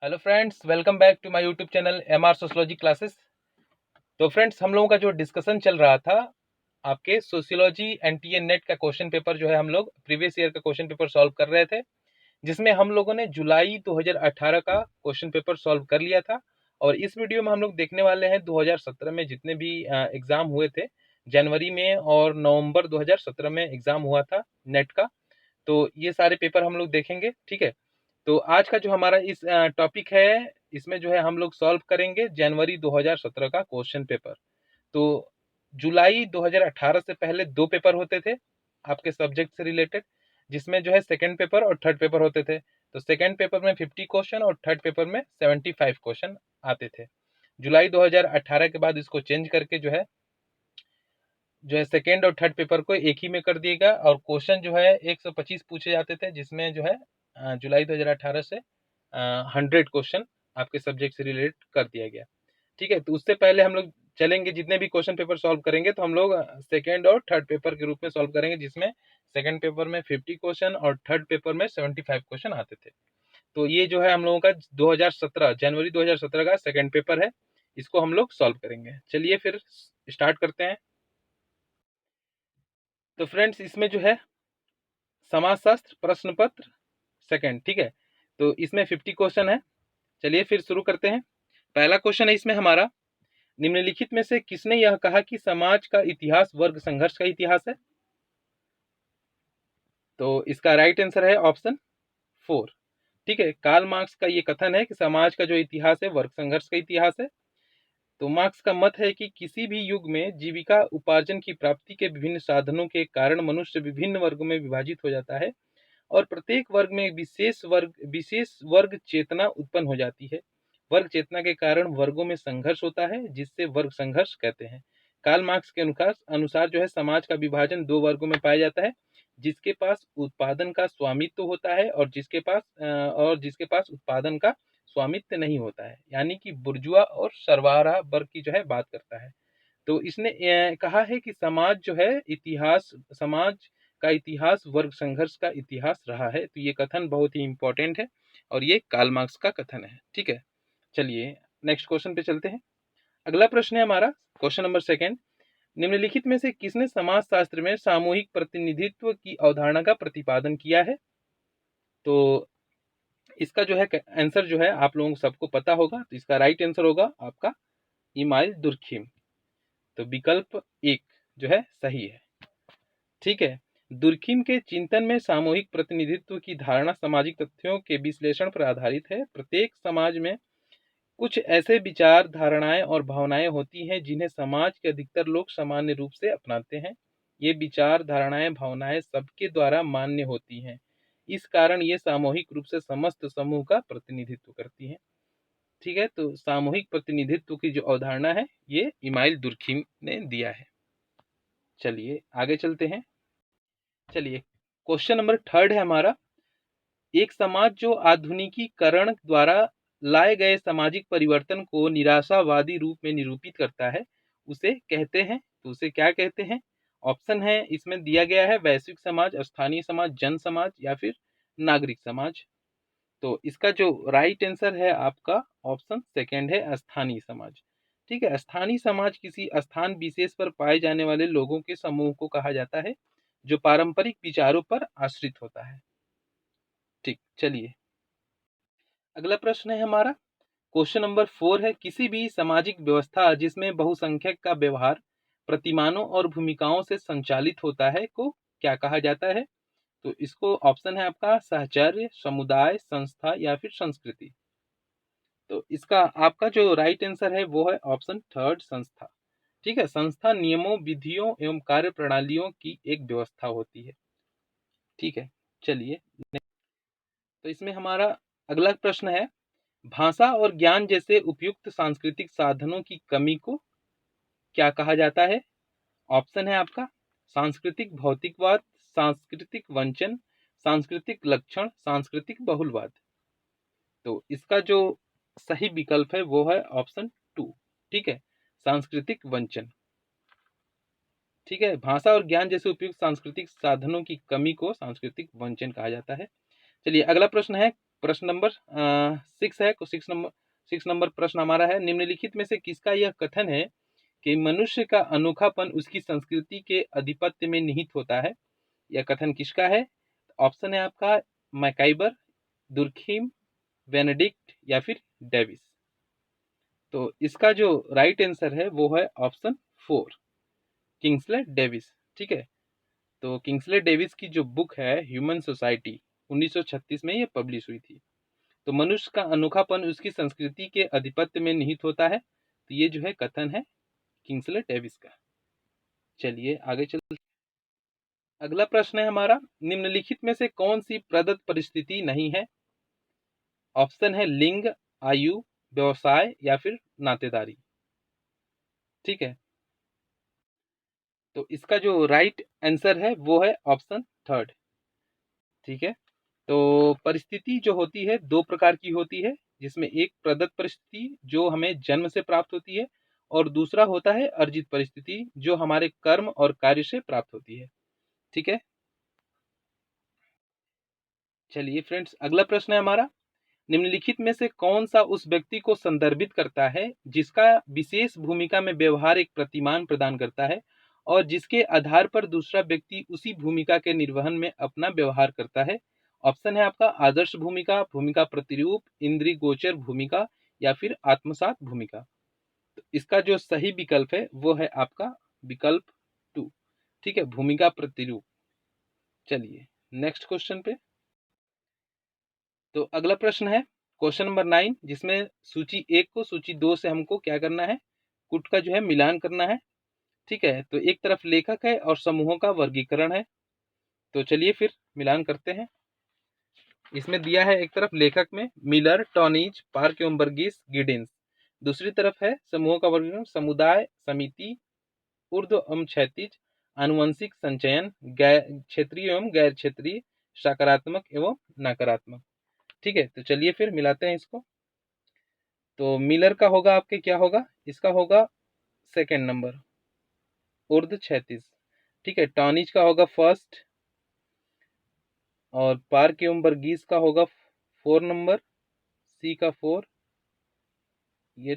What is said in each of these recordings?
Hello friends, welcome back to my YouTube channel MR sociology classes. तो friends, हम लोगों का जो डिस्कशन चल रहा था, आपके सोशियोलॉजी एनटीए नेट का क्वेश्चन पेपर जो है, हम लोग प्रीवियस ईयर का क्वेश्चन पेपर सॉल्व कर रहे थे, जिसमें हम लोगों ने जुलाई 2018 का क्वेश्चन पेपर सॉल्व कर लिया था। और इस वीडियो में हम लोग देखने वाले हैं 2017 में जितने भी एग्ज़ाम हुए थे, जनवरी में और नवंबर 2017 में एग्ज़ाम हुआ था नेट का। तो ये सारे पेपर हम लोग देखेंगे, ठीक है। तो आज का जो हमारा इस टॉपिक है, इसमें जो है हम लोग सॉल्व करेंगे जनवरी 2017 का क्वेश्चन पेपर। तो जुलाई 2018 से पहले दो पेपर होते थे आपके सब्जेक्ट से रिलेटेड, जिसमें जो है सेकंड पेपर और थर्ड पेपर होते थे। तो सेकंड पेपर में 50 क्वेश्चन और थर्ड पेपर में 75 क्वेश्चन आते थे। जुलाई 2018 के बाद इसको चेंज करके जो है सेकेंड और थर्ड पेपर को एक ही में कर दिएगा, और क्वेश्चन जो है 125 पूछे जाते थे, जिसमें जो है जुलाई 2018 से 100 क्वेश्चन आपके सब्जेक्ट से रिलेट कर दिया गया, ठीक है। तो उससे पहले हम लोग चलेंगे, जितने भी क्वेश्चन पेपर सॉल्व करेंगे तो हम लोग सेकेंड और थर्ड पेपर के रूप में सॉल्व करेंगे, जिसमें सेकेंड पेपर में 50 क्वेश्चन और थर्ड पेपर में 75 क्वेश्चन आते थे। तो ये जो है हम लोगों का 2017 जनवरी 2017 का सेकेंड पेपर है, इसको हम लोग सॉल्व करेंगे। चलिए फिर स्टार्ट करते हैं। तो फ्रेंड्स, इसमें जो है समाजशास्त्र प्रश्न पत्र सेकंड, ठीक है। तो इसमें 50 क्वेश्चन है। चलिए फिर शुरू करते हैं। पहला क्वेश्चन है इसमें हमारा, निम्नलिखित में से किसने यह कहा कि समाज का इतिहास वर्ग संघर्ष का इतिहास है? तो इसका राइट आंसर है ऑप्शन 4, ठीक है। कार्ल मार्क्स का ये कथन है कि समाज का जो इतिहास है वर्ग संघर्ष का इतिहास है। तो मार्क्स का मत है कि किसी भी युग में जीविका उपार्जन की प्राप्ति के विभिन्न साधनों के कारण मनुष्य विभिन्न वर्गों में विभाजित हो जाता है, और प्रत्येक वर्ग में विशेष वर्ग चेतना उत्पन्न हो जाती है। वर्ग चेतना के कारण वर्गों में संघर्ष होता है, जिससे वर्ग संघर्ष कहते हैं। कार्ल मार्क्स के अनुसार जो है समाज का विभाजन दो वर्गों में पाया जाता है, जिसके पास उत्पादन का स्वामित्व होता है और जिसके पास उत्पादन का स्वामित्व नहीं होता है, यानी कि बुर्जुआ और सरवारा वर्ग की जो है बात करता है। तो इसने कहा है कि समाज का इतिहास वर्ग संघर्ष का इतिहास रहा है। तो ये कथन बहुत ही इंपॉर्टेंट है और ये कार्ल मार्क्स का कथन है, ठीक है। चलिए नेक्स्ट क्वेश्चन पे चलते हैं। अगला प्रश्न है हमारा क्वेश्चन नंबर सेकंड, निम्नलिखित में से किसने समाजशास्त्र में सामूहिक प्रतिनिधित्व की अवधारणा का प्रतिपादन किया है? तो इसका जो है आंसर जो है आप लोगों को सबको पता होगा, तो इसका राइट आंसर होगा आपका इमाइल दुर्खिम। तो विकल्प एक जो है सही है, ठीक है। दुर्खिम के चिंतन में सामूहिक प्रतिनिधित्व की धारणा सामाजिक तथ्यों के विश्लेषण पर आधारित है। प्रत्येक समाज में कुछ ऐसे विचार, धारणाएं और भावनाएं होती हैं जिन्हें समाज के अधिकतर लोग सामान्य रूप से अपनाते हैं। ये विचार, धारणाएं, भावनाएं सबके द्वारा मान्य होती हैं। इस कारण ये सामूहिक रूप से समस्त समूह का प्रतिनिधित्व करती हैं, ठीक है। तो सामूहिक प्रतिनिधित्व की जो अवधारणा है, ये इमाइल दुर्खिम ने दिया है। चलिए आगे चलते हैं। चलिए क्वेश्चन नंबर थर्ड है हमारा, एक समाज जो आधुनिकीकरण द्वारा लाए गए सामाजिक परिवर्तन को निराशावादी रूप में निरूपित करता है, उसे कहते हैं, तो उसे क्या कहते हैं? ऑप्शन है इसमें दिया गया है, वैश्विक समाज, स्थानीय समाज, जन समाज या फिर नागरिक समाज। तो इसका जो राइट आंसर है आपका ऑप्शन सेकंड है, स्थानीय समाज, ठीक है। स्थानीय समाज किसी स्थान विशेष पर पाए जाने वाले लोगों के समूह को कहा जाता है, जो पारंपरिक विचारों पर आश्रित होता है, ठीक। चलिए अगला प्रश्न है हमारा क्वेश्चन नंबर 4 है, किसी भी सामाजिक व्यवस्था जिसमें बहुसंख्यक का व्यवहार प्रतिमानों और भूमिकाओं से संचालित होता है को क्या कहा जाता है? तो इसको ऑप्शन है आपका साहचर्य, समुदाय, संस्था या फिर संस्कृति। तो इसका आपका जो राइट आंसर है वो है ऑप्शन थर्ड, संस्था, ठीक है। संस्था नियमों, विधियों एवं कार्य प्रणालियों की एक व्यवस्था होती है, ठीक है। चलिए तो इसमें हमारा अगला प्रश्न है, भाषा और ज्ञान जैसे उपयुक्त सांस्कृतिक साधनों की कमी को क्या कहा जाता है? ऑप्शन है आपका सांस्कृतिक भौतिकवाद, सांस्कृतिक वंचन, सांस्कृतिक लक्षण, सांस्कृतिक बहुलवाद। तो इसका जो सही विकल्प है वो है ऑप्शन 2, ठीक है, सांस्कृतिक वंचन, ठीक है। भाषा और ज्ञान जैसे उपयुक्त सांस्कृतिक साधनों की कमी को सांस्कृतिक वंचन कहा जाता है। चलिए अगला प्रश्न है प्रश्न नंबर 6 है। 6 नंबर प्रश्न हमारा है, निम्नलिखित में से किसका यह कथन है कि मनुष्य का अनोखापन उसकी संस्कृति के आधिपत्य में निहित होता है? यह कथन किसका है? ऑप्शन है आपका मैकाइबर, दुर्खिम, बेनेडिक्ट या फिर डेविस। तो इसका जो राइट आंसर है वो है ऑप्शन 4, किंग्सले डेविस। ठीक है, तो किंग्सले डेविस की जो बुक है ह्यूमन सोसाइटी 1936 में ये पब्लिश हुई थी। तो मनुष्य का अनोखापन उसकी संस्कृति के आधिपत्य में निहित होता है, तो ये जो है कथन है किंग्सले डेविस का। चलिए आगे चलते। अगला प्रश्न है हमारा, निम्नलिखित में से कौन सी प्रदत्त परिस्थिति नहीं है? ऑप्शन है लिंग, आयु, व्यवसाय या फिर नातेदारी। ठीक है, तो इसका जो राइट आंसर है वो है ऑप्शन 3। ठीक है, तो परिस्थिति जो होती है दो प्रकार की होती है, जिसमें एक प्रदत्त परिस्थिति जो हमें जन्म से प्राप्त होती है और दूसरा होता है अर्जित परिस्थिति जो हमारे कर्म और कार्य से प्राप्त होती है। ठीक है, चलिए फ्रेंड्स, अगला प्रश्न है हमारा, निम्नलिखित में से कौन सा उस व्यक्ति को संदर्भित करता है जिसका विशेष भूमिका में व्यवहार एक प्रतिमान प्रदान करता है और जिसके आधार पर दूसरा व्यक्ति उसी भूमिका के निर्वहन में अपना व्यवहार करता है? ऑप्शन है आपका आदर्श भूमिका, भूमिका प्रतिरूप, इंद्रिय गोचर भूमिका या फिर आत्मसात भूमिका। तो इसका जो सही विकल्प है वो है आपका विकल्प 2। ठीक है, भूमिका प्रतिरूप। चलिए नेक्स्ट क्वेश्चन पे। तो अगला प्रश्न है क्वेश्चन नंबर 9, जिसमें सूची 1 को सूची 2 से हमको क्या करना है, कुट का जो है मिलान करना है। ठीक है, तो एक तरफ लेखक है और समूहों का वर्गीकरण है, तो चलिए फिर मिलान करते हैं। इसमें दिया है एक तरफ लेखक में मिलर, टॉनीज, पार्क एवं वर्गीस, गिडिंस। दूसरी तरफ है समूहों का वर्गीकरण समुदाय, समिति, ऊर्ध्व एवं क्षैतिज, आनुवंशिक संचयन, क्षेत्रीय एवं गैर क्षेत्रीय, सकारात्मक एवं नकारात्मक। ठीक है, तो चलिए फिर मिलाते हैं इसको। तो मिलर का होगा आपके क्या होगा, इसका होगा सेकंड नंबर ऊर्ध्व क्षैतिज। ठीक है, टॉनिज का होगा फर्स्ट और पार्क एवं वर्गीस का होगा 4 नंबर, सी का 4 ये।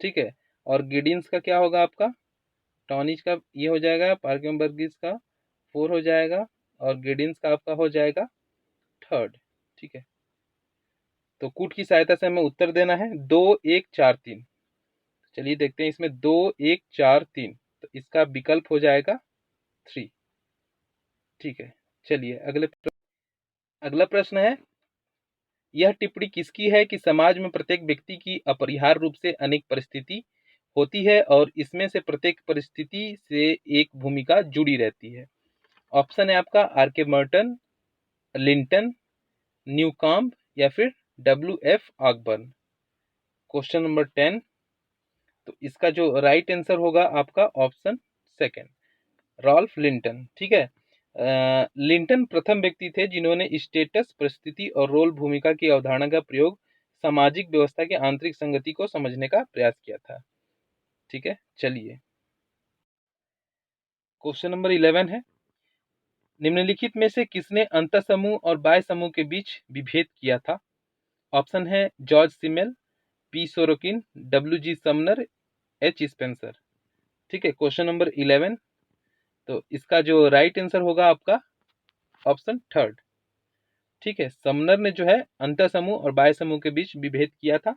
ठीक है, और गिडिंस का क्या होगा आपका, टॉनिज का ये हो जाएगा, पार्क एवं वर्गीस का 4 हो जाएगा और गिडिंस का आपका हो जाएगा 3rd। ठीक है, तो कूट की सहायता से हमें उत्तर देना है 2 1 4 3। चलिए देखते हैं इसमें 2 1 4 3, तो इसका विकल्प हो जाएगा 3। ठीक है, चलिए अगला प्रश्न है, यह टिप्पणी किसकी है कि समाज में प्रत्येक व्यक्ति की अपरिहार्य रूप से अनेक परिस्थिति होती है और इसमें से प्रत्येक परिस्थिति से एक भूमिका जुड़ी रहती है? ऑप्शन है आपका आर के मर्टन, लिंटन, न्यूकॉम्ब या फिर WF ऑकबर्न। क्वेश्चन नंबर 10, तो इसका जो राइट आंसर होगा आपका ऑप्शन सेकंड, रॉल्फ लिंटन। ठीक है, लिंटन प्रथम व्यक्ति थे जिन्होंने स्टेटस, परिस्थिति और रोल भूमिका की अवधारणा का प्रयोग सामाजिक व्यवस्था की आंतरिक संगति को समझने का प्रयास किया था। ठीक है, चलिए क्वेश्चन नंबर 11 है, निम्नलिखित में से किसने अंतः समूह और बाह्य समूह के बीच विभेद किया था? ऑप्शन है George Simmel, P Sorokin, WG Sumner, H Spencer. ठीक है, क्वेश्चन नंबर 11, तो इसका जो राइट आंसर होगा आपका ऑप्शन 3rd। ठीक है, समनर ने जो है अंतः समूह और बाह्य समूह के बीच विभेद किया था।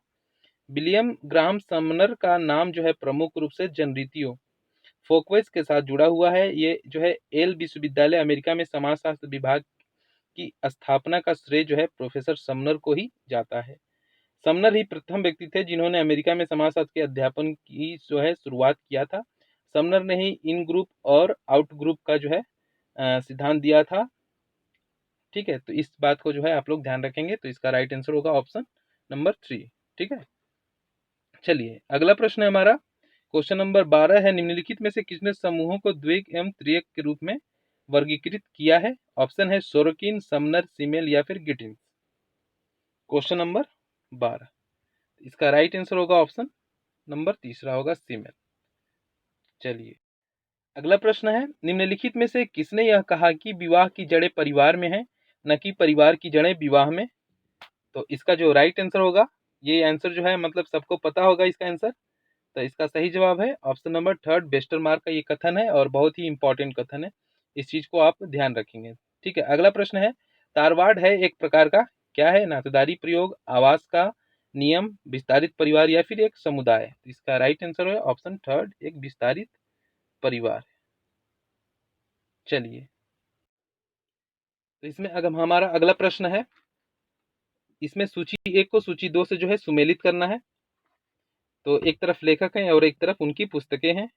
विलियम ग्राहम समनर का नाम जो है प्रमुख रूप से जनरीतियों फोकवेज के साथ जुड़ा हुआ है। ये जो है येल विश्वविद्यालय अमेरिका में समाजशास्त्र विभाग की स्थापना का श्रेय जो है प्रोफेसर समनर को ही जाता है। समनर ही प्रथम व्यक्ति थे जिन्होंने अमेरिका में समाजशास्त्र के अध्यापन की जो है शुरुआत किया था। समनर ने ही इन ग्रुप और आउट ग्रुप का जो है सिद्धांत दिया था। ठीक है, तो इस बात को जो है आप लोग ध्यान रखेंगे, तो इसका राइट आंसर होगा ऑप्शन नंबर 3। ठीक है, चलिए अगला प्रश्न है हमारा क्वेश्चन नंबर 12 है, निम्नलिखित में से किसने समूहों को द्विक एवं त्रिक के रूप में वर्गीकृत किया है? ऑप्शन है सोरोकिन, समनर, सिमेल या फिर गिटिंस। क्वेश्चन नंबर 12, इसका राइट आंसर होगा ऑप्शन नंबर तीसरा होगा सिमेल। चलिए अगला प्रश्न है, निम्नलिखित में से किसने यह कहा कि विवाह की जड़ें परिवार में है न कि परिवार की जड़ें विवाह में? तो इसका जो राइट आंसर होगा, ये आंसर जो है मतलब सबको पता होगा इसका आंसर, तो इसका सही जवाब है ऑप्शन नंबर थर्ड, वेस्टरमार्क का ये कथन है और बहुत ही इंपॉर्टेंट कथन है, इस चीज को आप ध्यान रखेंगे। ठीक है, अगला प्रश्न है, तारवाड़ है एक प्रकार का क्या है, नातेदारी प्रयोग, आवास का नियम, विस्तारित परिवार या फिर एक समुदाय। तो इसका राइट आंसर है ऑप्शन थर्ड, एक विस्तारित परिवार। चलिए, तो इसमें अगर हमारा अगला प्रश्न है, इसमें सूची एक को सूची दो से जो है सुमेलित करना है। तो एक तरफ लेखक हैं और एक तरफ उनकी पुस्तकें हैं।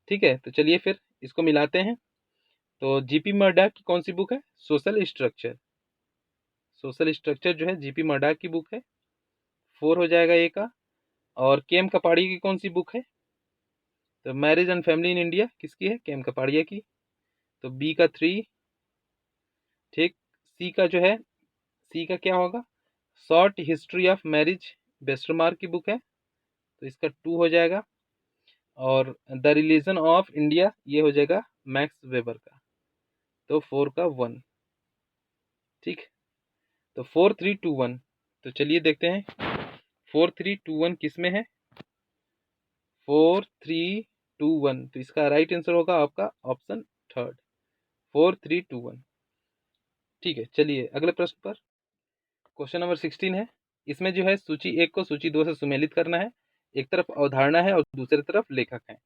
ठीक है, तो चलिए फिर इसको मिलाते हैं। तो जीपी मर्डा की कौन सी बुक है, सोशल स्ट्रक्चर। सोशल स्ट्रक्चर जो है जीपी मर्डा की बुक है, 4 हो जाएगा ए का। और केम कपाड़िया की कौन सी बुक है, तो marriage and family in India किसकी है, केम कपाड़िया की, तो बी का 3। ठीक, सी का जो है, सी का क्या होगा, short history of marriage, Westermarck की बुक है, तो इसका 2 हो जाएगा। और द रिलीजन ऑफ इंडिया ये हो जाएगा मैक्स वेबर का, तो 4 का 1। ठीक, तो 4 3 2 1। तो चलिए देखते हैं 4 3 2 1 किस में है, 4 3 2 1। तो इसका राइट आंसर होगा आपका ऑप्शन थर्ड, 4 3 2 1। ठीक है, चलिए अगले प्रश्न पर। क्वेश्चन नंबर 16 है, इसमें जो है सूची एक को सूची दो से सुमेलित करना है। एक तरफ अवधारणा है और दूसरी तरफ लेखक है।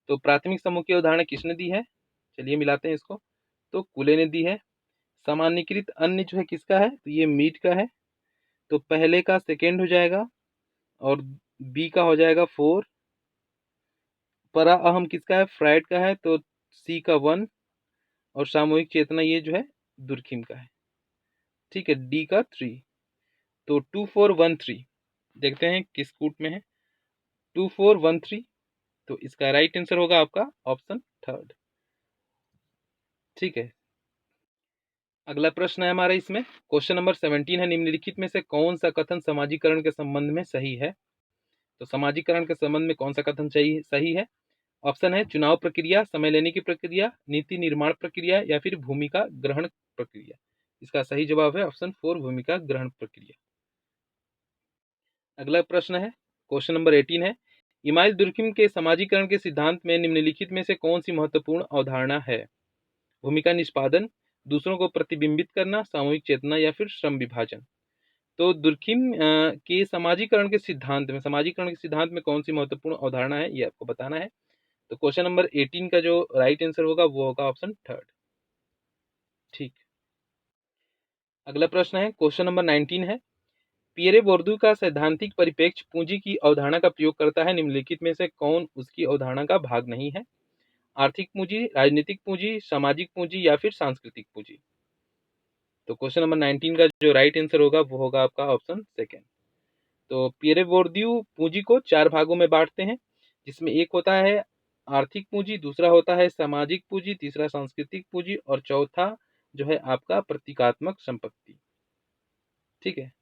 तो प्राथमिक समूह की अवधारणा किसने दी है, चलिए मिलाते हैं इसको। तो कुले ने दी है। सामान्यीकृत अन्य जो है किसका है, तो ये मीट का है, तो पहले का सेकेंड हो जाएगा और बी का हो जाएगा 4। परा अहम किसका है, फ्राइड का है, तो सी का 1। और सामूहिक चेतना ये जो है दुर्खिम का है। ठीक है, डी का 3। तो 2 4 1 3, देखते हैं किस कूट में है, 2 4 1 3। तो इसका राइट आंसर होगा आपका ऑप्शन थर्ड। ठीक है, अगला प्रश्न है हमारा इसमें, क्वेश्चन नंबर 17 है, निम्नलिखित में से कौन सा कथन समाजीकरण के संबंध में सही है। तो समाजीकरण के संबंध में कौन सा कथन सही है। ऑप्शन है चुनाव प्रक्रिया, समय लेने की प्रक्रिया, नीति निर्माण प्रक्रिया या फिर भूमिका ग्रहण प्रक्रिया। इसका सही जवाब है ऑप्शन 4, भूमिका ग्रहण प्रक्रिया। अगला प्रश्न है, क्वेश्चन नंबर 18 है, इमाइल दुर्खिम के समाजीकरण के सिद्धांत में निम्नलिखित में से कौन सी महत्वपूर्ण अवधारणा है। भूमिका निष्पादन, दूसरों को प्रतिबिंबित करना, सामूहिक चेतना या फिर श्रम विभाजन। तो दुर्खिम के समाजीकरण के सिद्धांत में कौन सी महत्वपूर्ण अवधारणा है, ये आपको बताना है। तो क्वेश्चन नंबर 18 का जो राइट आंसर होगा वो होगा ऑप्शन थर्ड। ठीक, अगला प्रश्न है, क्वेश्चन नंबर 19 है, पियरे बोर्दू का सैद्धांतिक परिप्रेक्ष्य पूंजी की अवधारणा का प्रयोग करता है, निम्नलिखित में से कौन उसकी अवधारणा का भाग नहीं है। आर्थिक पूंजी, राजनीतिक पूंजी, सामाजिक पूंजी या फिर सांस्कृतिक पूंजी। तो क्वेश्चन नंबर 19 का जो राइट आंसर होगा वो होगा आपका ऑप्शन सेकेंड। तो पियरे बोर्दियू पूंजी को 4 भागों में बांटते हैं, जिसमें एक होता है आर्थिक पूंजी, दूसरा होता है सामाजिक पूंजी, तीसरा सांस्कृतिक पूंजी और चौथा जो है आपका प्रतीकात्मक संपत्ति। ठीक है,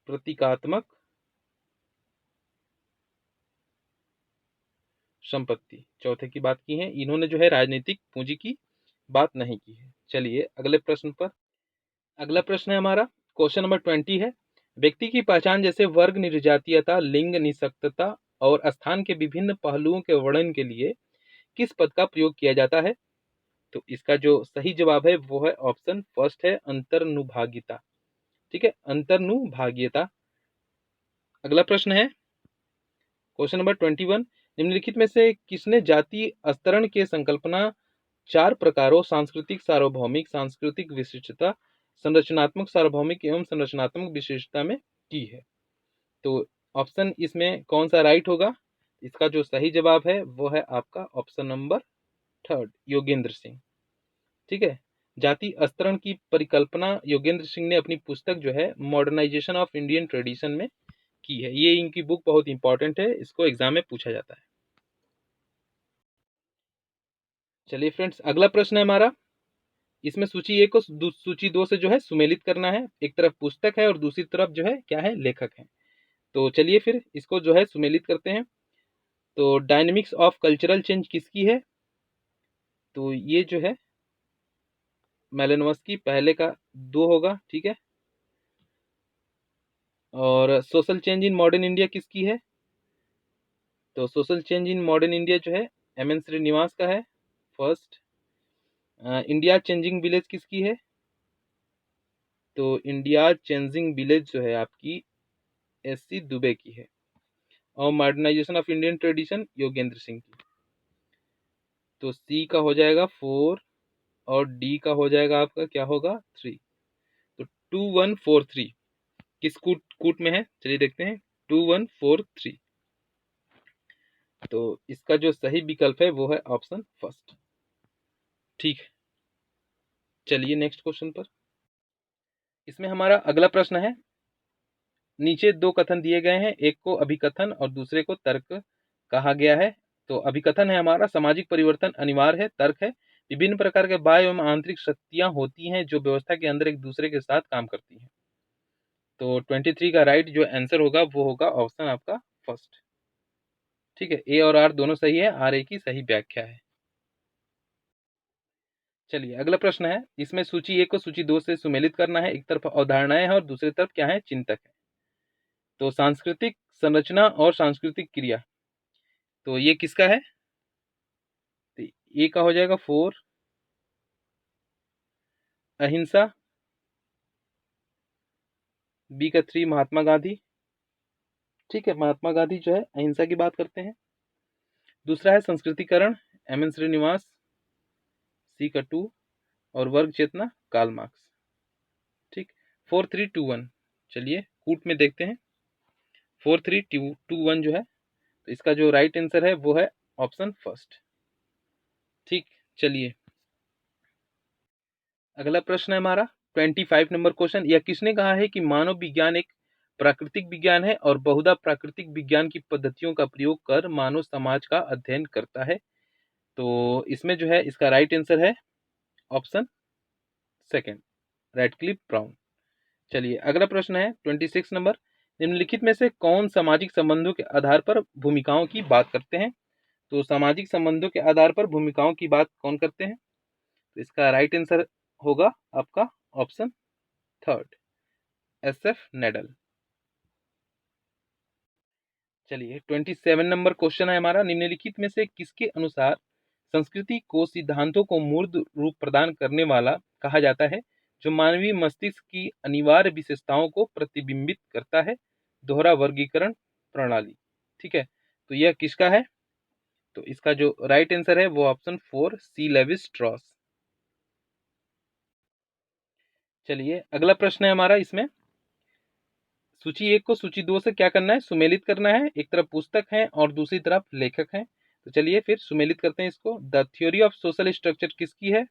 प्रतीकात्मक संपत्ति चौथे की बात की है, इन्होंने जो है राजनीतिक पूंजी की बात नहीं की है। चलिए अगले प्रश्न पर। अगला प्रश्न है हमारा, क्वेश्चन नंबर 20 है, व्यक्ति की पहचान जैसे वर्ग, निर्जातीयता, लिंग, निःशक्तता और स्थान के विभिन्न पहलुओं के वर्णन के लिए किस पद का प्रयोग किया जाता है। तो इसका जो सही जवाब है वो है ऑप्शन फर्स्ट है, अंतर्नुभागिता। ठीक है, अंतर्नुभागीयता। अगला प्रश्न है, क्वेश्चन नंबर 21, निम्नलिखित में से किसने जाति स्तरण के संकल्पना 4 प्रकारों सांस्कृतिक सार्वभौमिक, सांस्कृतिक विशिष्टता, संरचनात्मक सार्वभौमिक एवं संरचनात्मक विशिष्टता में की है। तो ऑप्शन इसमें कौन सा राइट होगा, इसका जो सही जवाब है वो है आपका option number third, Yogendra Singh. ठीक है, जाति स्तरण की परिकल्पना योगेंद्र सिंह ने अपनी पुस्तक जो है मॉडर्नाइजेशन ऑफ इंडियन ट्रेडिशन में की है। ये इनकी बुक बहुत इंपॉर्टेंट है, इसको एग्जाम में पूछा जाता है। चलिए फ्रेंड्स, अगला प्रश्न है हमारा, इसमें सूची एक को सूची दो से जो है सुमेलित करना है। एक तरफ पुस्तक है और दूसरी तरफ जो है क्या है, लेखक है। तो चलिए फिर इसको जो है सुमेलित करते हैं। तो डायनेमिक्स ऑफ कल्चरल चेंज किसकी है, तो ये जो है मेलेनोवस्की, पहले का 2 होगा। ठीक है, और social change in modern India किसकी है? तो social change in modern India जो है एम.एन. श्रीनिवास का है फर्स्ट। इंडिया चेंजिंग विलेज किसकी है? तो इंडिया चेंजिंग विलेज जो है आपकी एस.सी. दुबे की है। और modernization of Indian tradition Yogendra Singh की। तो सी का हो जाएगा 4 और डी का हो जाएगा आपका क्या होगा 3। तो 2143 किस कूट कूट में है? चलिए देखते हैं 2143। तो इसका जो सही विकल्प है वो है ऑप्शन फर्स्ट। ठीक है, चलिए नेक्स्ट क्वेश्चन पर। इसमें हमारा अगला प्रश्न है, नीचे दो कथन दिए गए हैं, एक को अभिकथन और दूसरे को तर्क कहा गया है। तो अभिकथन है हमारा, सामाजिक परिवर्तन अनिवार्य है। तर्क है, विभिन्न प्रकार के बाह्य एवं आंतरिक शक्तियां होती हैं जो व्यवस्था के अंदर एक दूसरे के साथ काम करती हैं। तो 23 का राइट जो आंसर होगा वो होगा ऑप्शन आपका फर्स्ट। ठीक है, ए और आर दोनों सही है, आर ए की सही व्याख्या है। चलिए अगला प्रश्न है, इसमें सूची एक को सूची दो से सुमेलित करना है। एक तरफ अवधारणाएं हैं और दूसरी तरफ क्या है? चिंतक है। तो सांस्कृतिक संरचना और सांस्कृतिक क्रिया, तो ये किसका है? तो ए का हो जाएगा 4 अहिंसा, बी का 3 महात्मा गांधी। ठीक है, महात्मा गांधी जो है अहिंसा की बात करते हैं। दूसरा है संस्कृतिकरण, एम.एन. श्रीनिवास, सी का 2 और वर्ग चेतना कार्ल मार्क्स। ठीक, 4321। चलिए कूट में देखते हैं 4321 जो है, तो इसका जो राइट आंसर है वो है ऑप्शन फर्स्ट। ठीक, चलिए अगला प्रश्न है हमारा 25 नंबर क्वेश्चन। यह किसने कहा है कि मानव विज्ञान एक प्राकृतिक विज्ञान है और बहुधा प्राकृतिक विज्ञान की पद्धतियों का प्रयोग कर मानव समाज का अध्ययन करता है? तो इसमें जो है इसका राइट आंसर है ऑप्शन सेकंड, रैडक्लिफ ब्राउन। चलिए अगला प्रश्न है 26 नंबर, निम्नलिखित में से कौन सामाजिक संबंधों के आधार पर भूमिकाओं की बात करते हैं? तो सामाजिक संबंधों के आधार पर भूमिकाओं की बात कौन करते हैं? तो इसका राइट आंसर होगा आपका ऑप्शन थर्ड, एस.एफ. नेडल। चलिए 27 नंबर क्वेश्चन है हमारा, निम्नलिखित में से किसके अनुसार संस्कृति को सिद्धांतों को मूर्त रूप प्रदान करने वाला कहा जाता है जो मानवीय मस्तिष्क की अनिवार्य विशेषताओं को प्रतिबिंबित करता है? दोहरा वर्गीकरण प्रणाली। ठीक है, तो यह किसका है? तो इसका जो राइट आंसर है वो ऑप्शन 4, सी लेविस स्ट्रॉस। चलिए अगला प्रश्न है हमारा, इसमें सूची एक को सूची दो से क्या करना है? सुमेलित करना है। एक तरफ पुस्तक है और दूसरी तरफ लेखक हैं। तो चलिए फिर सुमेलित करते हैं इसको। The theory of social structure किसकी है?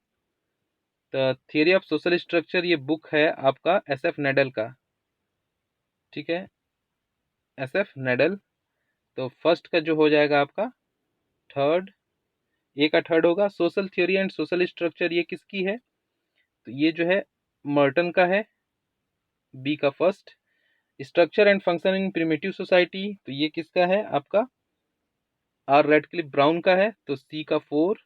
The theory of social structure ये बुक है आपका एस.एफ. नेडल का। ठीक है, एस.एफ. नेडल। तो फर्स्ट का जो हो जाएगा आपका थर्ड, ए का थर्ड होगा। Social theory and social structure ये किसकी है? तो ये जो है मर्टन का है, बी का first. Structure and function in primitive society, तो ये किसका है? आपका आर रैडक्लिफ ब्राउन का है, तो सी का 4।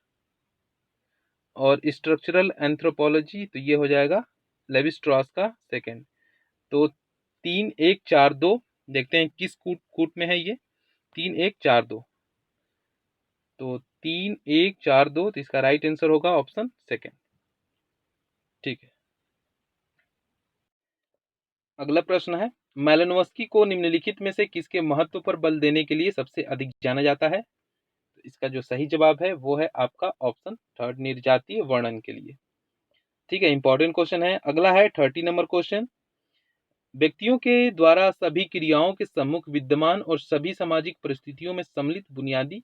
और स्ट्रक्चरल एंथ्रोपोलॉजी, तो ये हो जाएगा लेवी स्ट्रॉस का सेकंड। तो 3 1 4 2, देखते हैं किस कूट कूट में है ये 3 1 4 2। तो 3 1 4 2, तो इसका राइट आंसर होगा ऑप्शन सेकंड। ठीक है, अगला प्रश्न है, मैलिनोव्स्की को निम्नलिखित में से किसके महत्व पर बल देने के लिए सबसे अधिक जाना जाता है? तो इसका जो सही जवाब है वो है आपका ऑप्शन थर्ड, निर्जातीय वर्णन के लिए। ठीक है, इंपॉर्टेंट क्वेश्चन है। अगला है 30 नंबर क्वेश्चन, व्यक्तियों के द्वारा सभी क्रियाओं के सम्मुख विद्यमान और सभी सामाजिक परिस्थितियों में सम्मिलित बुनियादी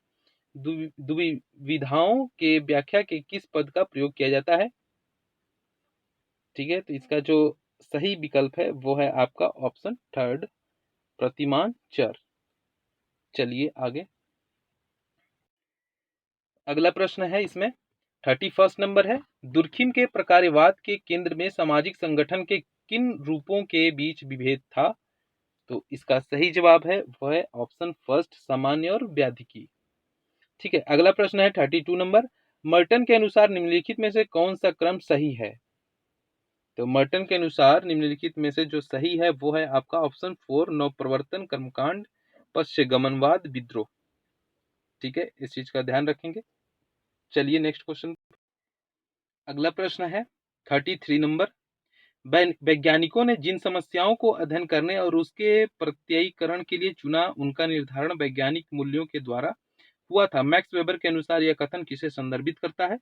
दुविधाओं के व्याख्या के किस पद का प्रयोग किया जाता है? ठीक है, तो इसका जो सही विकल्प है वो है आपका ऑप्शन थर्ड, प्रतिमान चर। चलिए आगे अगला प्रश्न है, इसमें 31 नंबर है, दुर्खिम के प्रकार्यवाद के केंद्र में सामाजिक संगठन के किन रूपों के बीच विभेद था? तो इसका सही जवाब है वह है ऑप्शन फर्स्ट, सामान्य और व्याधिकी। ठीक है, अगला प्रश्न है 32 नंबर, मर्टन के अनुसार निम्नलिखित में से कौन सा क्रम सही है? तो मर्टन के अनुसार निम्नलिखित में से जो सही है वो है आपका ऑप्शन 4, नवप्रवर्तन, कर्मकांड, पश्चिमगमनवाद, विद्रोह। ठीक है, इस चीज का ध्यान रखेंगे। चलिए नेक्स्ट क्वेश्चन। अगला प्रश्न है 33 नंबर। वैज्ञानिकों ने जिन समस्याओं को अध्ययन करने और उसके प्रत्ययीकरण के लिए चुना, उनका निर्धारण वैज्ञानिक मूल्यों के द्वारा हुआ था। मैक्स वेबर के अनुसार यह कथन किसे संदर्भित करता है?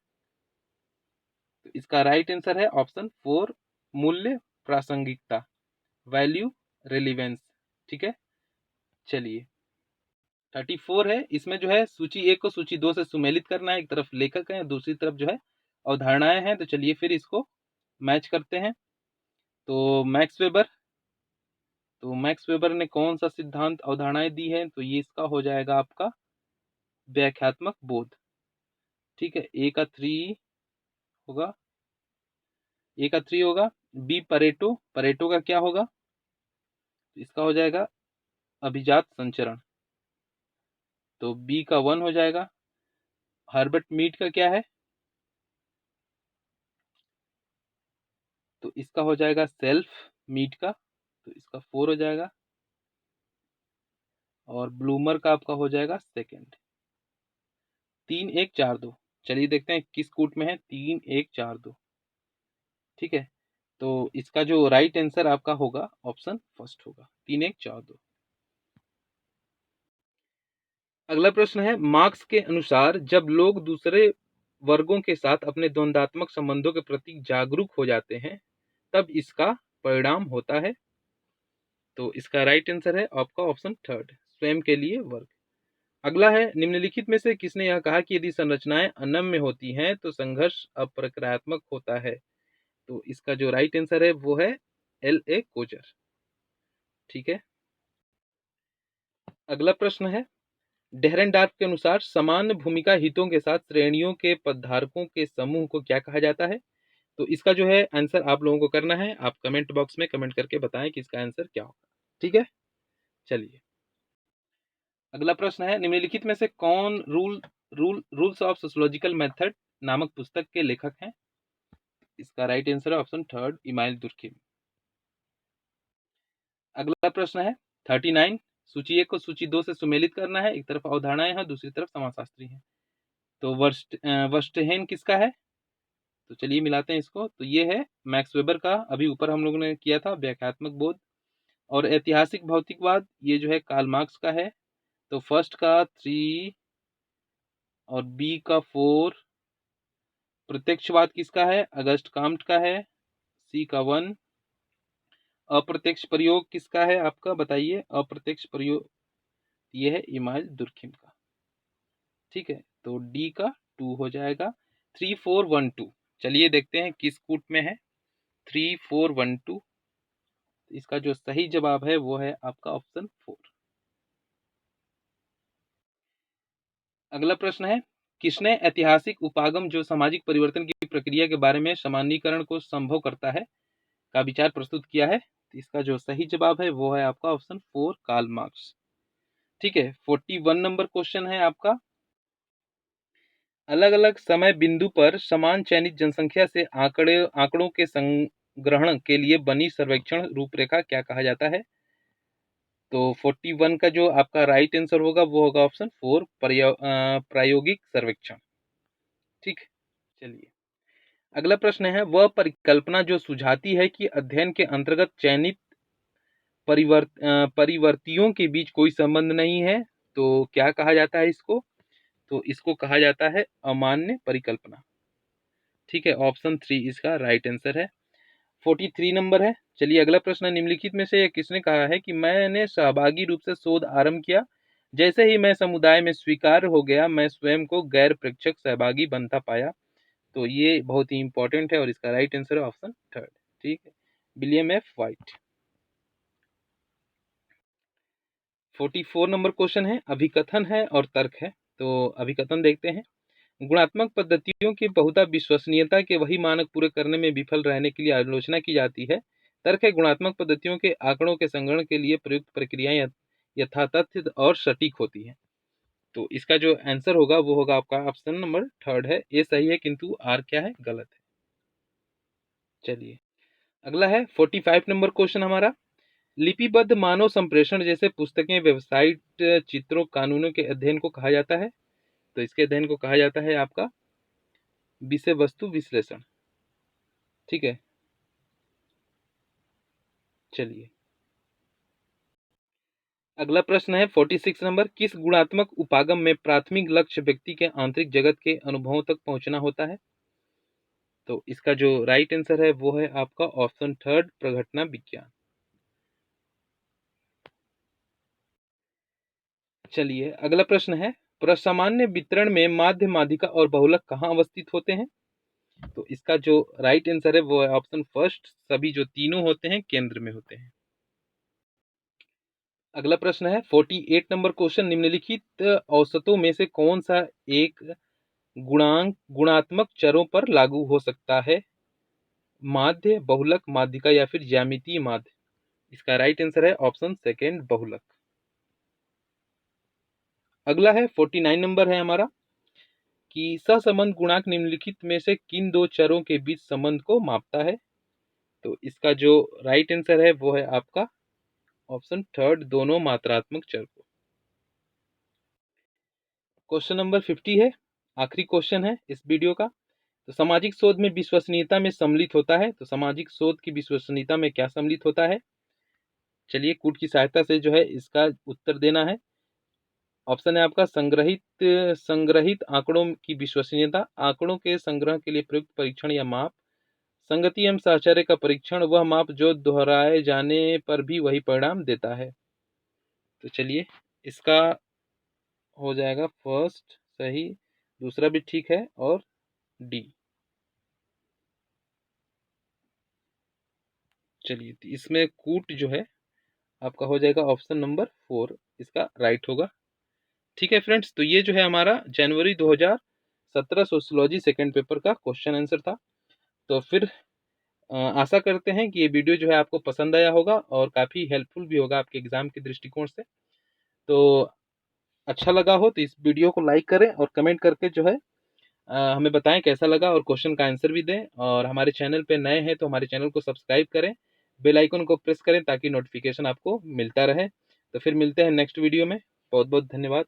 तो इसका राइट आंसर है ऑप्शन 4, मूल्य, प्रासंगिकता, वैल्यू, रेलिवेंस। ठीक है, चलिए 34 है। इसमें जो है सूची 1 को सूची 2 से सुमेलित करना है। एक तरफ लेखक है, दूसरी तरफ जो है अवधारणाएं हैं। तो चलिए फिर इसको मैच करते हैं। तो मैक्स वेबर ने कौन सा सिद्धांत अवधारणाएं दी है? तो ये इसका हो जाएगा आपका व्याख्यात्मक बोध। ठीक है, ए का 3 होगा, ए का 3 होगा। बी परेटो, परेटो का क्या होगा? इसका हो जाएगा अभिजात संचरण। तो बी का 1 हो जाएगा। हर्बर्ट मीड का क्या है? तो इसका हो जाएगा सेल्फ मीड का, तो इसका 4 हो जाएगा। और ब्लूमर का आपका हो जाएगा सेकंड। 3 1 4 2। चलिए देखते हैं किस कूट में है 3 1 4 2। ठीक है, तो इसका जो राइट आंसर आपका होगा ऑप्शन फर्स्ट होगा, 3 1 4 2। अगला प्रश्न है, मार्क्स के अनुसार जब लोग दूसरे वर्गों के साथ अपने द्वंद्वात्मक संबंधों के प्रति जागरूक हो जाते हैं तब इसका परिणाम होता है। तो इसका राइट आंसर है आपका ऑप्शन थर्ड, स्वयं के लिए वर्ग। अगला है, निम्नलिखित में से किसने यह कहा कि यदि संरचनाएं अनम्य होती हैं तो संघर्ष अप्रक्रियात्मक होता है? तो इसका जो राइट आंसर है वो है एल ए कोजर। ठीक है, अगला प्रश्न है, डेहरेनडार्फ के अनुसार समान भूमिका हितों के साथ श्रेणियों के पदधारकों के समूह को क्या कहा जाता है? तो इसका जो है आंसर आप लोगों को करना है। आप कमेंट बॉक्स में कमेंट करके बताएं कि इसका आंसर क्या होगा। ठीक है, चलिए अगला प्रश्न है, निम्नलिखित में से कौन रूल्स ऑफ सोशियोलॉजिकल मेथड नामक पुस्तक के लेखक हैं? इसका राइट आंसर है ऑप्शन थर्ड, इमाइल दुर्खिम। अगला प्रश्न है 39। सूची 1 को सूची 2 से सुमेलित करना है। एक तरफ अवधारणाएं हैं, दूसरी तरफ समाजशास्त्री हैं। तो वर्स्टहेन किसका है? तो चलिए मिलाते हैं इसको। तो ये है मैक्स वेबर का, अभी ऊपर हम लोगों ने किया था व्याख्यात्मक बोध। और ऐतिहासिक भौतिकवाद ये जो है कार्ल मार्क्स का है। तो फर्स्ट का 3 और बी का 4। प्रत्यक्षवाद किसका है? अगस्ट काम्ट का है, सी का 1। अप्रत्यक्ष प्रयोग किसका है आपका, बताइए? अप्रत्यक्ष प्रयोग ये है इमाइल दुर्खिम का। ठीक है, तो डी का 2 हो जाएगा। 3 4 1 2। चलिए देखते हैं किस कूट में है 3 4 1 2। इसका जो सही जवाब है वो है आपका ऑप्शन 4। अगला प्रश्न है, किसने ऐतिहासिक उपागम जो सामाजिक परिवर्तन की प्रक्रिया के बारे में सामान्यीकरण को संभव करता है का विचार प्रस्तुत किया है? तो इसका जो सही जवाब है वो है आपका ऑप्शन 4, कार्ल मार्क्स। ठीक है, 41 नंबर क्वेश्चन है आपका, अलग अलग समय बिंदु पर समान चयनित जनसंख्या से आंकड़ों के संग्रहण के लिए बनी सर्वेक्षण रूपरेखा क्या कहा जाता है? तो 41 का जो आपका राइट आंसर होगा वो होगा ऑप्शन 4, प्रायोगिक सर्वेक्षण। ठीक, चलिए अगला प्रश्न है, वह परिकल्पना जो सुझाती है कि अध्ययन के अंतर्गत चयनित परिवर्तियों के बीच कोई संबंध नहीं है, तो क्या कहा जाता है इसको? तो इसको कहा जाता है अमान्य परिकल्पना। ठीक है, ऑप्शन 3 इसका राइट आंसर है। 43 नंबर है। चलिए अगला प्रश्न, निम्नलिखित में से किसने कहा है कि मैंने सहभागी रूप से शोध आरंभ किया, जैसे ही मैं समुदाय में स्वीकार्य हो गया मैं स्वयं को गैर प्रेक्षक सहभागी बनता पाया? तो ये बहुत ही इंपॉर्टेंट है और इसका राइट आंसर है ऑप्शन थर्ड। ठीक है, William F white. 44 number question है, अभिकथन है और तर्क है। तो अभिकथन देखते हैं, गुणात्मक पद्धतियों की बहुधा विश्वसनीयता के वही मानक पूरे करने में विफल रहने के लिए आलोचना की जाती है। तर्क है, गुणात्मक पद्धतियों के आंकड़ों के संग्रहण के लिए प्रयुक्त प्रक्रियाएं यथातथ्य और सटीक होती हैं। तो इसका जो आंसर होगा वो होगा आपका ऑप्शन नंबर थर्ड है, ये सही है किंतु आर क्या है, गलत है। चलिए अगला है 45 नंबर क्वेश्चन हमारा, लिपिबद्ध मानव संप्रेषण जैसे पुस्तकें, वेबसाइट, चित्रों, कानूनों के अध्ययन को कहा जाता है। तो इसके अध्ययन को कहा जाता है आपका विषय वस्तु विश्लेषण। ठीक है, चलिए अगला प्रश्न है 46 नंबर, किस गुणात्मक उपागम में प्राथमिक लक्ष्य व्यक्ति के आंतरिक जगत के अनुभवों तक पहुंचना होता है। तो इसका जो राइट आंसर है वो है आपका ऑप्शन थर्ड, प्रघटना विज्ञान। चलिए अगला प्रश्न है, प्रसामान्य वितरण में माध्य, माध्यिका और बहुलक कहाँ अवस्थित होते हैं। तो इसका जो राइट आंसर है वो है ऑप्शन फर्स्ट, सभी जो तीनों होते हैं केंद्र में होते हैं। अगला प्रश्न है 48 नंबर क्वेश्चन, निम्नलिखित औसतों में से कौन सा एक गुणात्मक चरों पर लागू हो सकता है, माध्य, बहुलक, माध्यिका या फिर ज्यामितीय माध्य। इसका राइट आंसर है ऑप्शन सेकेंड, बहुलक। अगला है 49 नंबर है हमारा कि सहसंबंध गुणांक निम्नलिखित में से किन दो चरों के बीच संबंध को मापता है। तो इसका जो राइट आंसर है वो है आपका ऑप्शन थर्ड, दोनों मात्रात्मक चर को। क्वेश्चन नंबर 50 है, आखिरी क्वेश्चन है इस वीडियो का। तो सामाजिक शोध में विश्वसनीयता में सम्मिलित होता है। तो सामाजिक शोध की विश्वसनीयता में क्या सम्मिलित होता है। चलिए कूट की सहायता से जो है इसका उत्तर देना है। ऑप्शन है आपका संग्रहित आंकड़ों की विश्वसनीयता, आंकड़ों के संग्रह के लिए प्रयुक्त परीक्षण या माप, संगति एवं साहचर्य का परीक्षण, वह माप जो दोहराए जाने पर भी वही परिणाम देता है। तो चलिए इसका हो जाएगा फर्स्ट सही, दूसरा भी ठीक है और डी। चलिए तो इसमें कूट जो है आपका हो जाएगा ऑप्शन नंबर 4, इसका राइट होगा। ठीक है फ्रेंड्स, तो ये जो है हमारा जनवरी 2017 सोशियोलॉजी सेकंड पेपर का क्वेश्चन आंसर था। तो फिर आशा करते हैं कि ये वीडियो जो है आपको पसंद आया होगा और काफ़ी हेल्पफुल भी होगा आपके एग्जाम के दृष्टिकोण से। तो अच्छा लगा हो तो इस वीडियो को लाइक करें और कमेंट करके जो है हमें बताएं कैसा लगा और क्वेश्चन का आंसर भी दें। और हमारे चैनल पे नए हैं तो हमारे चैनल को सब्सक्राइब करें, बेल आइकन को प्रेस करें ताकि नोटिफिकेशन आपको मिलता रहे। तो फिर मिलते हैं नेक्स्ट वीडियो में। बहुत बहुत धन्यवाद।